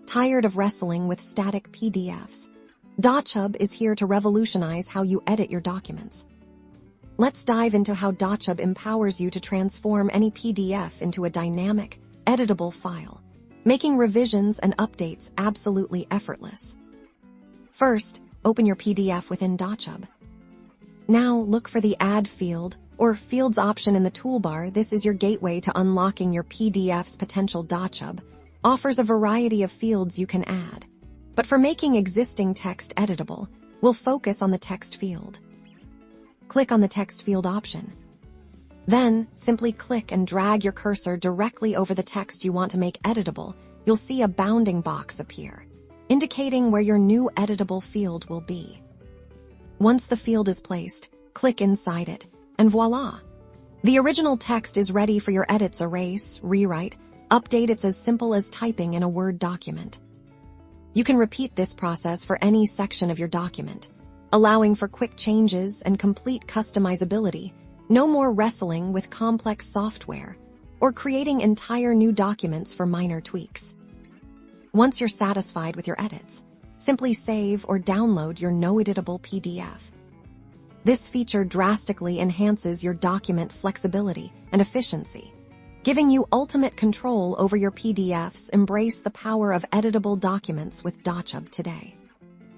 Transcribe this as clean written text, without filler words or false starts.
Tired of wrestling with static PDFs? Dochub is here to revolutionize how you edit your documents. Let's dive into how Dochub empowers you to transform any PDF into a dynamic, editable file, making revisions and updates absolutely effortless. First, open your PDF within Dochub. Now, look for the Add field or Fields option in the toolbar. This is your gateway to unlocking your PDF's potential. Dochub offers a variety of fields you can add, but for making existing text editable, we'll focus on the text field. Click on the text field option. Then, simply click and drag your cursor directly over the text you want to make editable. You'll see a bounding box appear, indicating where your new editable field will be. Once the field is placed, click inside it, and voila! The original text is ready for your edits. Erase, rewrite, update. It's as simple as typing in a Word document. You can repeat this process for any section of your document, allowing for quick changes and complete customizability. No more wrestling with complex software or creating entire new documents for minor tweaks. Once you're satisfied with your edits, simply save or download your editable PDF. This feature drastically enhances your document flexibility and efficiency, giving you ultimate control over your PDFs. Embrace the power of editable documents with Dochub today.